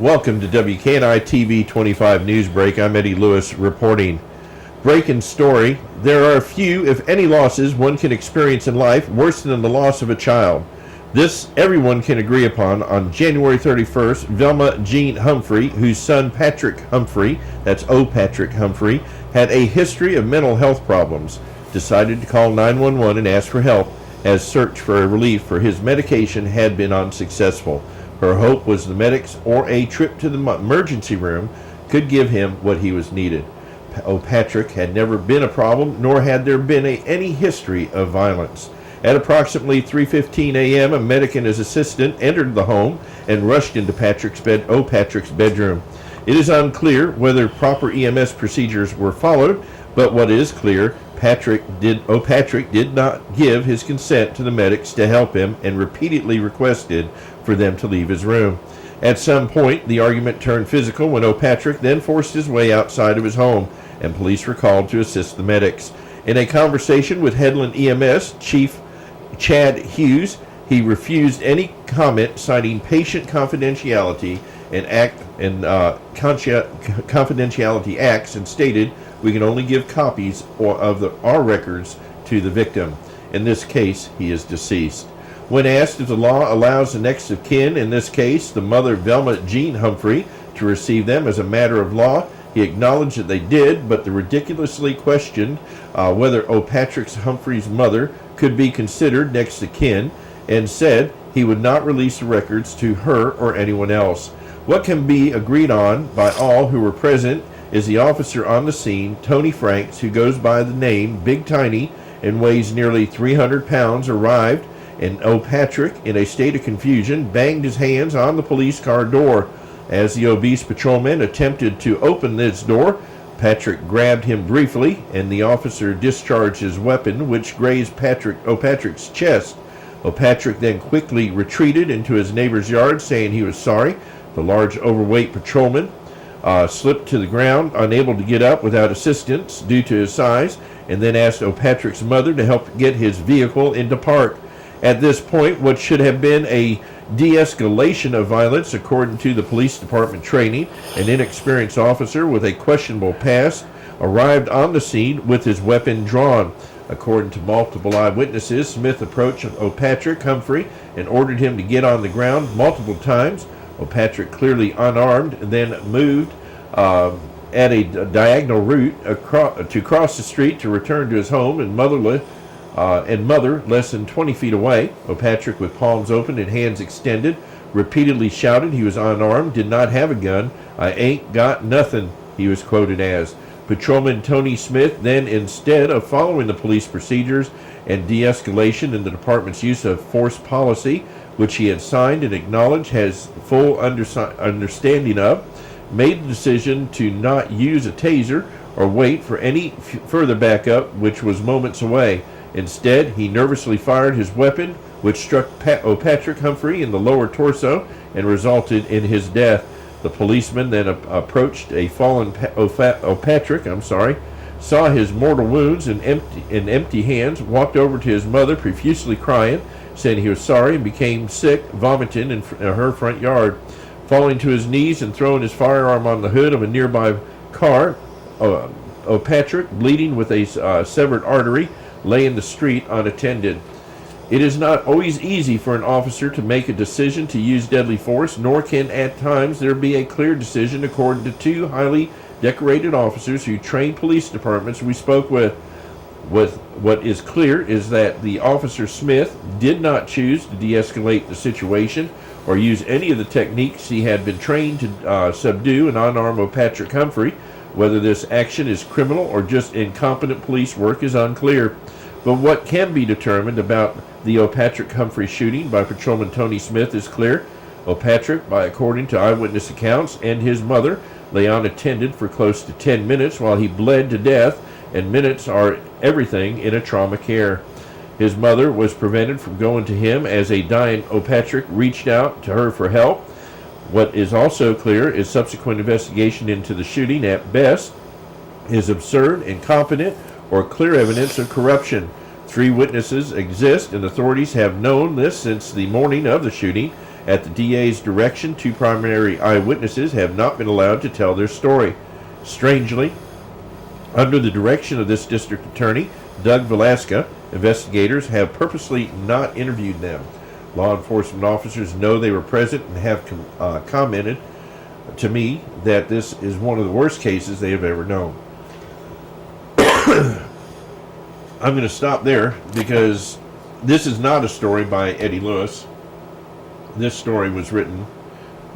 Welcome to WKNI TV 25 News Break. I'm Eddie Lewis reporting. Breaking story. There are few, if any, losses one can experience in life worse than the loss of a child. This everyone can agree upon. On January 31st, Velma Jean Humphrey, whose son Patrick Humphrey, that's O. Patrick Humphrey, had a history of mental health problems, decided to call 911 and ask for help as search for relief for his medication had been unsuccessful. Her hope was the medics or a trip to the emergency room could give him what he was needed. Patrick had never been a problem, nor had there been any history of violence. At approximately 3:15 a.m., a medic and his assistant entered the home and rushed into Patrick's bedroom. It is unclear whether proper EMS procedures were followed, but what is clear, Patrick did not give his consent to the medics to help him and repeatedly requested for them to leave his room. At some point, the argument turned physical when O'Patrick then forced his way outside of his home, and police were called to assist the medics. In a conversation with Headland EMS Chief Chad Hughes, he refused any comment, citing patient confidentiality confidentiality acts, and stated, "We can only give copies of our records to the victim. In this case, he is deceased." When asked if the law allows the next of kin, in this case the mother Velma Jean Humphrey, to receive them as a matter of law, he acknowledged that they did, but the ridiculously questioned whether O'Patrick Humphrey's mother could be considered next of kin, and said he would not release the records to her or anyone else. What can be agreed on by all who were present is the officer on the scene, Tony Franks, who goes by the name Big Tiny and weighs nearly 300 pounds, arrived, and O'Patrick, in a state of confusion, banged his hands on the police car door. As the obese patrolman attempted to open this door, Patrick grabbed him briefly, and the officer discharged his weapon, which grazed O'Patrick's chest. O'Patrick then quickly retreated into his neighbor's yard, saying he was sorry. The large, overweight patrolman slipped to the ground, unable to get up without assistance due to his size, and then asked O'Patrick's mother to help get his vehicle into park. At this point, what should have been a de-escalation of violence, according to the police department training, an inexperienced officer with a questionable past arrived on the scene with his weapon drawn. According to multiple eyewitnesses, Smith approached O'Patrick Humphrey and ordered him to get on the ground multiple times. O'Patrick, clearly unarmed, then moved at a diagonal route to cross the street to return to his home and mother less than 20 feet away. O'Patrick, with palms open and hands extended, repeatedly shouted he was unarmed, did not have a gun. "I ain't got nothing," he was quoted as. Patrolman Tony Smith then, instead of following the police procedures and de-escalation in the department's use of force policy, which he had signed and acknowledged has full understanding of, made the decision to not use a taser or wait for any further backup, which was moments away. Instead, he nervously fired his weapon, which struck O'Patrick Humphrey in the lower torso and resulted in his death. The policeman then approached a fallen O'Patrick, saw his mortal wounds and empty hands, walked over to his mother, profusely crying, saying he was sorry, and became sick, vomiting in her front yard. Falling to his knees and throwing his firearm on the hood of a nearby car, O'Patrick, bleeding with a severed artery, lay in the street unattended. It is not always easy for an officer to make a decision to use deadly force, nor can at times there be a clear decision, according to two highly decorated officers who train police departments we spoke with. What is clear is that the officer Smith did not choose to de-escalate the situation or use any of the techniques he had been trained to subdue and unarm O'Patrick Humphrey. Whether this action is criminal or just incompetent police work is unclear. But what can be determined about the O'Patrick Humphrey shooting by Patrolman Tony Smith is clear. O'Patrick, according to eyewitness accounts, and his mother lay unattended for close to 10 minutes while he bled to death, and minutes are everything in a trauma care. His mother was prevented from going to him as a dying O'Patrick reached out to her for help. What is also clear is subsequent investigation into the shooting, at best, is absurd, incompetent, or clear evidence of corruption. 3 witnesses exist, and authorities have known this since the morning of the shooting. At the DA's direction, 2 primary eyewitnesses have not been allowed to tell their story. Strangely, under the direction of this district attorney, Doug Velasca, investigators have purposely not interviewed them. Law enforcement officers know they were present and have commented to me that this is one of the worst cases they have ever known. I'm going to stop there because this is not a story by Eddie Lewis. This story was written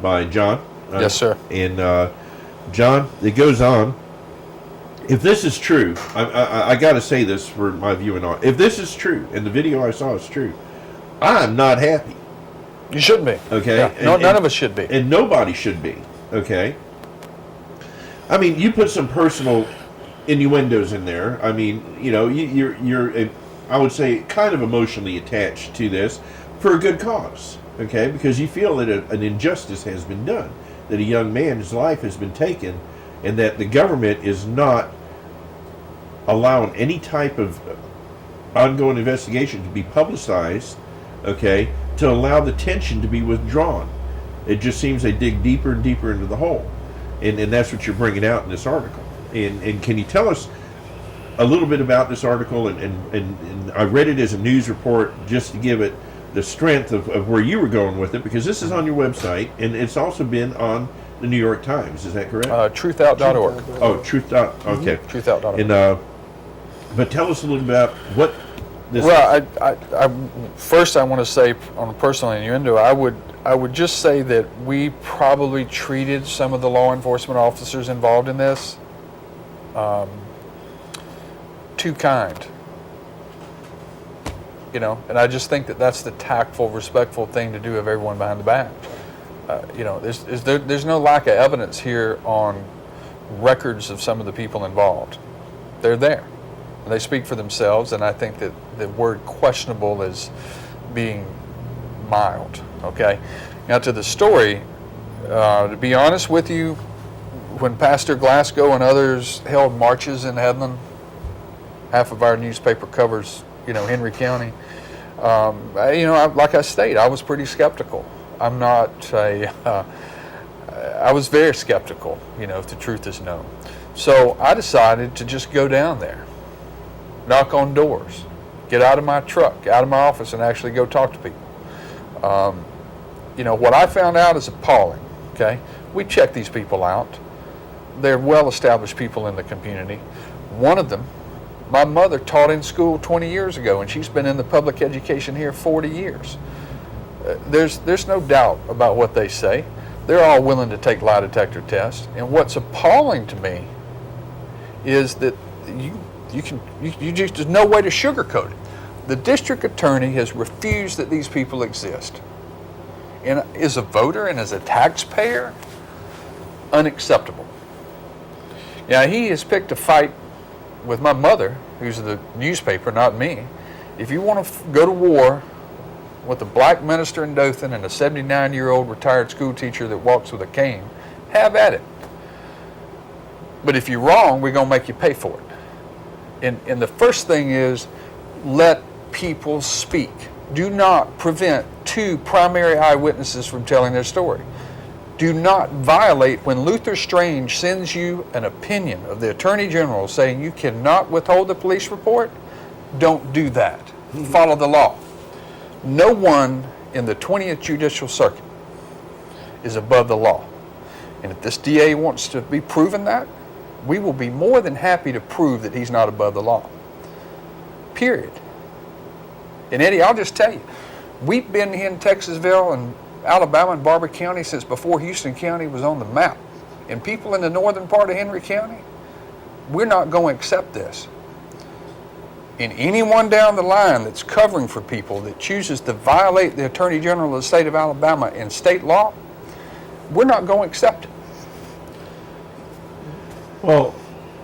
by John. Yes, sir. And John, it goes on. If this is true, I got to say this for my viewing on. If this is true, and the video I saw is true, I'm not happy. You shouldn't be. Okay? Yeah. No, none of us should be. And nobody should be. Okay? I mean, you put some personal innuendos in there. I mean, you know, you're I would say, kind of emotionally attached to this for a good cause. Okay? Because you feel that an injustice has been done, that a young man's life has been taken, and that the government is not allowing any type of ongoing investigation to be publicized, okay, to allow the tension to be withdrawn. It just seems they dig deeper and deeper into the hole. And that's what you're bringing out in this article. And can you tell us a little bit about this article? And I read it as a news report just to give it the strength of where you were going with it, because this is on your website, and it's also been on the New York Times. Is that correct? Truthout.org. Oh, truth. Okay. Truthout.org. And but tell us a little about what this. Well, I first I want to say on a personal innuendo, I would just say that we probably treated some of the law enforcement officers involved in this too kind. You know, and I just think that that's the tactful, respectful thing to do of everyone behind the back. You know, there's no lack of evidence here on records of some of the people involved. They're there. And they speak for themselves, and I think that the word questionable is being mild, okay? Now to the story, to be honest with you, when Pastor Glasgow and others held marches in Headland, half of our newspaper covers, you know, Henry County, like I stated, I was pretty skeptical. I was very skeptical, you know, if the truth is known. So I decided to just go down there, knock on doors, get out of my truck, out of my office, and actually go talk to people. You know, what I found out is appalling, okay? We checked these people out. They're well-established people in the community. One of them, my mother taught in school 20 years ago, and she's been in the public education here 40 years. There's no doubt about what they say. They're all willing to take lie detector tests. And what's appalling to me is that there's no way to sugarcoat it. The district attorney has refused that these people exist. And as a voter and as a taxpayer, unacceptable. Now, he has picked a fight with my mother, who's the newspaper, not me. If you want to go to war with a black minister in Dothan and a 79-year-old retired school teacher that walks with a cane, have at it. But if you're wrong, we're going to make you pay for it. And the first thing is, let people speak. Do not prevent 2 primary eyewitnesses from telling their story. Do not violate when Luther Strange sends you an opinion of the Attorney General saying you cannot withhold the police report. Don't do that. Follow the law. No one in the 20th Judicial Circuit is above the law. And if this DA wants to be proven that, we will be more than happy to prove that he's not above the law. Period. And Eddie, I'll just tell you, we've been here in Texasville and Alabama and Barber County since before Houston County was on the map. And people in the northern part of Henry County, we're not going to accept this. And anyone down the line that's covering for people that chooses to violate the Attorney General of the state of Alabama and state law, we're not going to accept it. Well,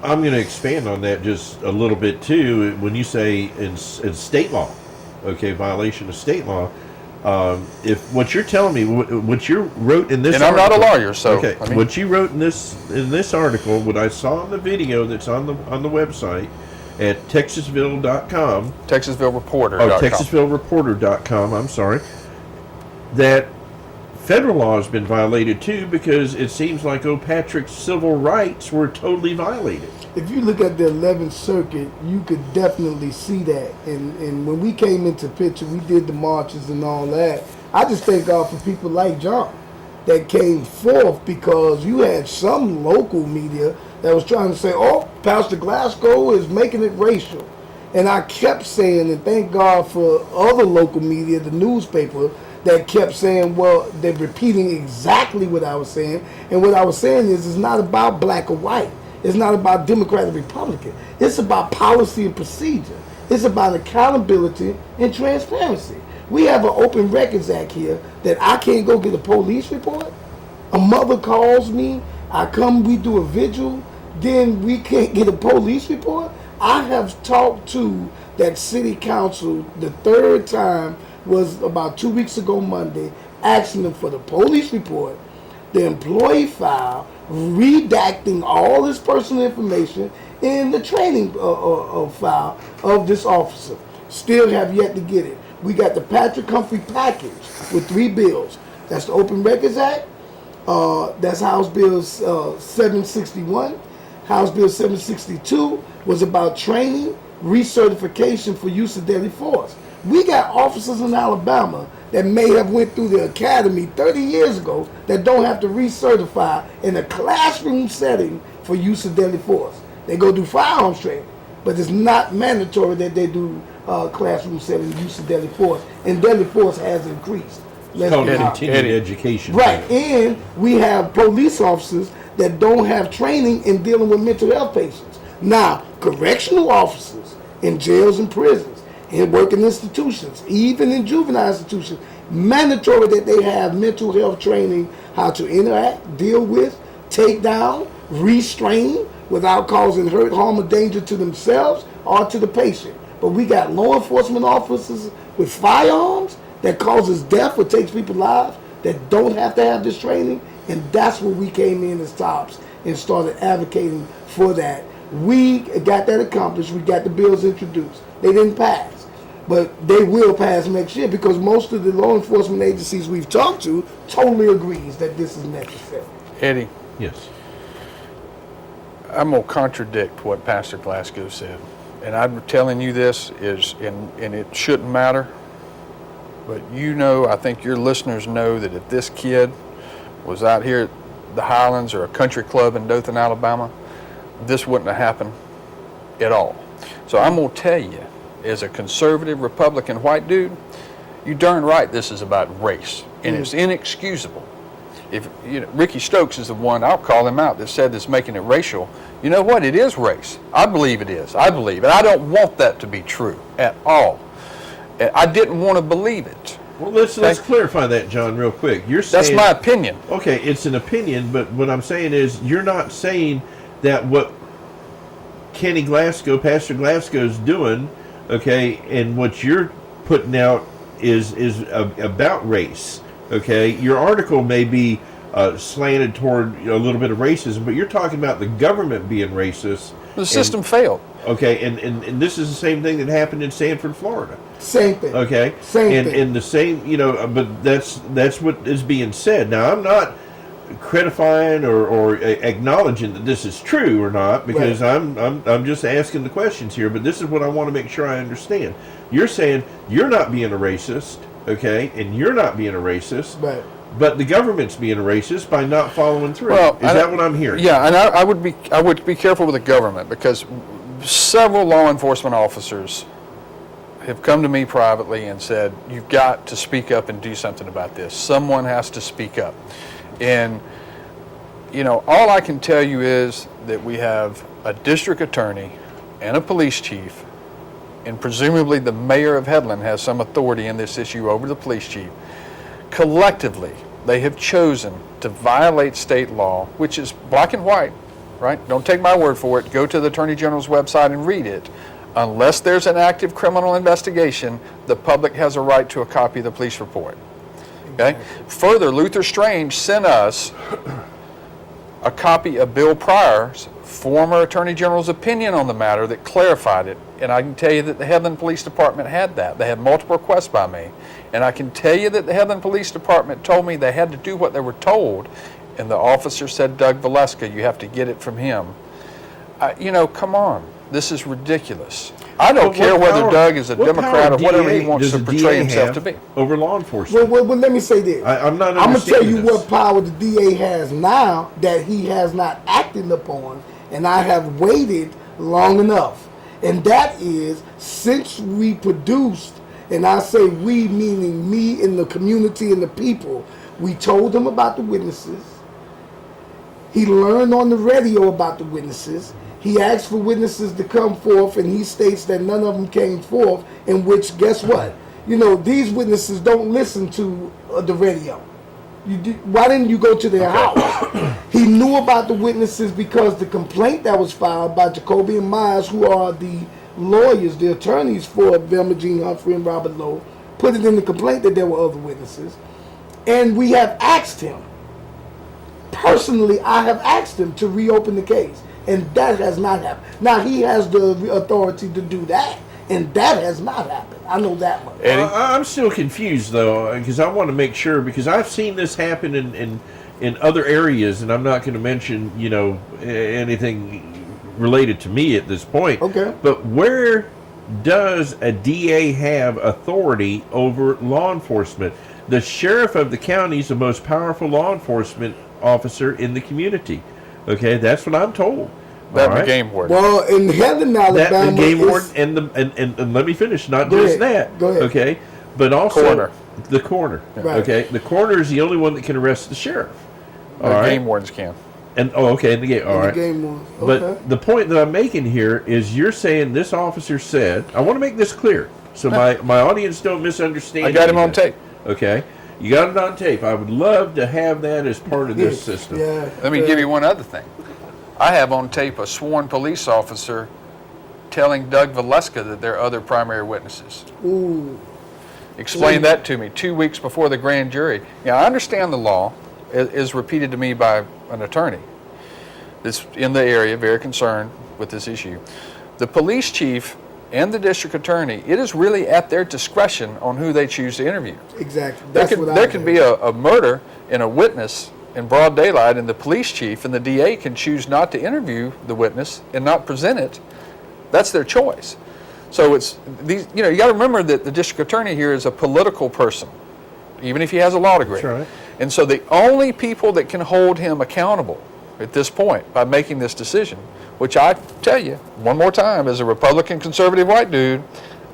I'm going to expand on that just a little bit too. When you say in state law, okay, violation of state law, if what you're telling me, what you wrote in this, and article, I'm not a lawyer, so okay, what you wrote in this article, what I saw in the video that's on the website at TexasVille.com, TexasVilleReporter.com. TexasVilleReporter.com. I'm sorry, that federal law has been violated too, because it seems like Patrick's civil rights were totally violated. If you look at the 11th Circuit, you could definitely see that. And when we came into picture, we did the marches and all that. I just thank God for people like John that came forth, because you had some local media that was trying to say, oh, Pastor Glasgow is making it racial. And I kept saying, and thank God for other local media, the newspaper, that kept saying, well, they're repeating exactly what I was saying. And what I was saying is, it's not about black or white. It's not about Democrat or Republican. It's about policy and procedure. It's about accountability and transparency. We have an Open Records Act here that I can't go get a police report. A mother calls me, I come, we do a vigil, then we can't get a police report. I have talked to that city council, the third time was about 2 weeks ago Monday, asking them for the police report, the employee file, redacting all this personal information in the training file of this officer. Still have yet to get it. We got the Patrick Humphrey package with 3 bills. That's the Open Records Act. That's House Bill 761. House Bill 762 was about training, recertification for use of deadly force. We got officers in Alabama that may have went through the academy 30 years ago that don't have to recertify in a classroom setting for use of deadly force. They go do firearms training, but it's not mandatory that they do classroom setting use of deadly force, and deadly force has increased. It's called continued education. Right, and we have police officers that don't have training in dealing with mental health patients. Now, correctional officers in jails and prisons, in working institutions, even in juvenile institutions, mandatory that they have mental health training, how to interact, deal with, take down, restrain without causing hurt, harm, or danger to themselves or to the patient. But we got law enforcement officers with firearms that causes death or takes people's lives that don't have to have this training, and that's where we came in as tops and started advocating for that. We got that accomplished. We got the bills introduced. They didn't pass, but they will pass next year, because most of the law enforcement agencies we've talked to totally agrees that this is necessary. Eddie, Yes. I'm going to contradict what Pastor Glasgow said. And I'm telling you this is, and it shouldn't matter, but you know, I think your listeners know that if this kid was out here at the Highlands or a country club in Dothan, Alabama, this wouldn't have happened at all. So I'm going to tell you, as a conservative Republican white dude, you darn right this is about race, and it's inexcusable. If Ricky Stokes is the one, I'll call him out, that said this making it racial. You know what? It is race. I believe it is. I believe it. I don't want that to be true at all. I didn't want to believe it. Well, let's clarify that, John, real quick. You're saying, that's my opinion. Okay, it's an opinion, but what I'm saying is, you're not saying that what Kenny Glasgow, Pastor Glasgow, is doing, okay, and what you're putting out is about race. Okay, your article may be slanted toward a little bit of racism, but you're talking about the government being racist. The system failed. Okay, and this is the same thing that happened in Sanford, Florida. Same thing. Okay, Same thing. And the same, but that's what is being said. Now, I'm not credifying or acknowledging that this is true or not, because Right. I'm just asking the questions here. But this is what I want to make sure I understand. You're saying you're not being a racist, okay, and you're not being a racist, Right. but the government's being a racist by not following through. Well, is that what I'm hearing? Yeah, and I would be careful with the government, because several law enforcement officers have come to me privately and said, you've got to speak up and do something about this. Someone has to speak up. And, all I can tell you is that we have a district attorney and a police chief, and presumably the mayor of Headland has some authority in this issue over the police chief. Collectively, they have chosen to violate state law, which is black and white, right? Don't take my word for it. Go to the Attorney General's website and read it. Unless there's an active criminal investigation, the public has a right to a copy of the police report. Okay? Further, Luther Strange sent us a copy of Bill Pryor's, former Attorney General's opinion on the matter that clarified it And I can tell you that the Headland Police Department had that. They had multiple requests by me. And I can tell you that the Headland Police Department told me they had to do what they were told. And the officer said, Doug Valeska, you have to get it from him. Come on. This is ridiculous. I don't care whether Doug is a Democrat or whatever he wants to portray himself to be. Over law enforcement. Well, let me say this. I'm not I'm going to tell you this. what power the DA has now that he has not acted upon, and I have waited long enough. And that is, since we produced, and I say we meaning me and the community and the people, we told him about the witnesses. He learned on the radio about the witnesses. He asked for witnesses to come forth, and he states that none of them came forth, in which, guess what? These witnesses don't listen to the radio. Why didn't you go to their house? He knew about the witnesses because the complaint that was filed by Jacoby and Myers, who are the lawyers, the attorneys for Velma Jean Humphrey and Robert Lowe, put it in the complaint that there were other witnesses. And we have asked him. Personally, I have asked him to reopen the case. And that has not happened. Now, he has the authority to do that. And that has not happened. I know that much. I'm still confused, though, because I want to make sure, because I've seen this happen in other areas, and I'm not going to mention, anything related to me at this point. Okay. But where does a DA have authority over law enforcement? The sheriff of the county is the most powerful law enforcement officer in the community. Okay, that's what I'm told. That the game warden. Well, in Headland, Alabama, the game warden and let me finish. Not just that. Go ahead. Okay, but also Coroner. the coroner. Right. Okay, the coroner is the only one that can arrest the sheriff. The game wardens can. And okay, and the game. All right. The game warden. But Okay. the point that I'm making here is, you're saying this officer said. I want to make this clear so my audience don't misunderstand. I got him on anything. tape. Okay, you got it on tape. I would love to have that as part of this system. Yeah. Let me give you one other thing. I have on tape a sworn police officer telling Doug Valeska that there are other primary witnesses. Ooh. Explain that to me 2 weeks before the grand jury. Now, I understand the law is repeated to me by an attorney that's in the area, very concerned with this issue. The police chief and the district attorney, it is really at their discretion on who they choose to interview. Exactly. There could be a murder and a witness in broad daylight, and the police chief and the DA can choose not to interview the witness and not present it. That's their choice. So it's these. You got to remember that the district attorney here is a political person, even if he has a law degree. That's right. And so the only people that can hold him accountable at this point by making this decision, which I tell you one more time, as a Republican conservative white dude,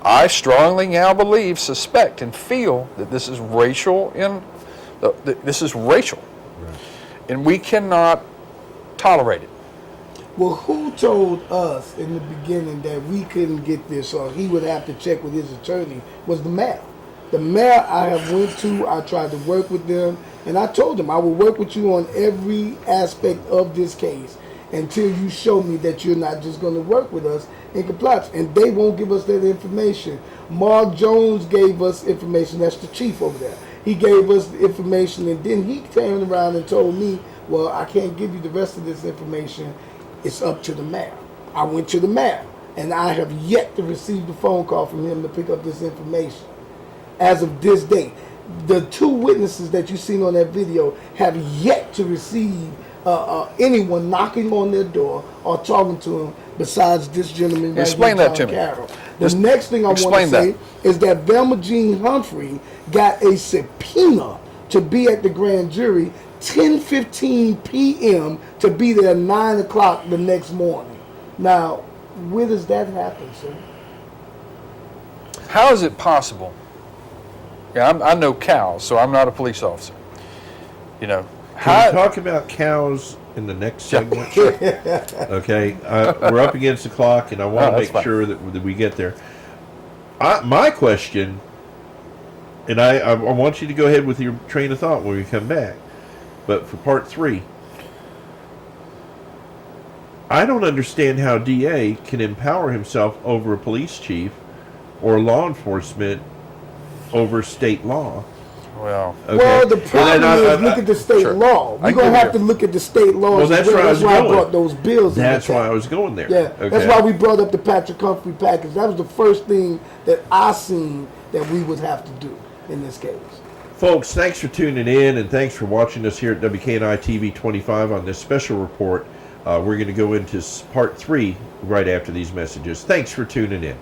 I strongly now believe, suspect, and feel that this is racial. This is racial. And we cannot tolerate it. Well, who told us in the beginning that we couldn't get this, or he would have to check with his attorney, was the mayor. The mayor I have went to, I tried to work with them, and I told them I will work with you on every aspect of this case until you show me that you're not just going to work with us in compliance. And they won't give us that information. Mark Jones gave us information. That's the chief over there. He gave us the information, and then he turned around and told me, well, I can't give you the rest of this information. It's up to the mayor. I went to the mayor, and I have yet to receive the phone call from him to pick up this information. As of this date, the two witnesses that you've seen on that video have yet to receive anyone knocking on their door or talking to them besides this gentleman right Explain here, that John to me. Carroll. The next thing I want to explain say that. is that Velma Jean Humphrey got a subpoena to be at the grand jury 10:15 p.m. to be there 9 o'clock the next morning. Now, where does that happen, sir? How is it possible? Yeah, I know cows, so I'm not a police officer. Can we talk about cows in the next segment? Okay, we're up against the clock, and I want to make sure that we get there. My question, and I want you to go ahead with your train of thought when we come back, but for part 3, I don't understand how DA can empower himself over a police chief or law enforcement over state law Well, Okay? Well, the And problem then is, look at the state Sure. law. I We're going agree to have with to look at the state laws. Well, that's as where I was That's why going. I brought those bills That's into why I town. was going there. Yeah, Okay. that's why we brought up the Patrick Humphrey package. That was the first thing that I seen that we would have to do in this case. Folks, thanks for tuning in, and thanks for watching us here at WKNI TV 25 on this special report. We're going to go into part 3 right after these messages. Thanks for tuning in.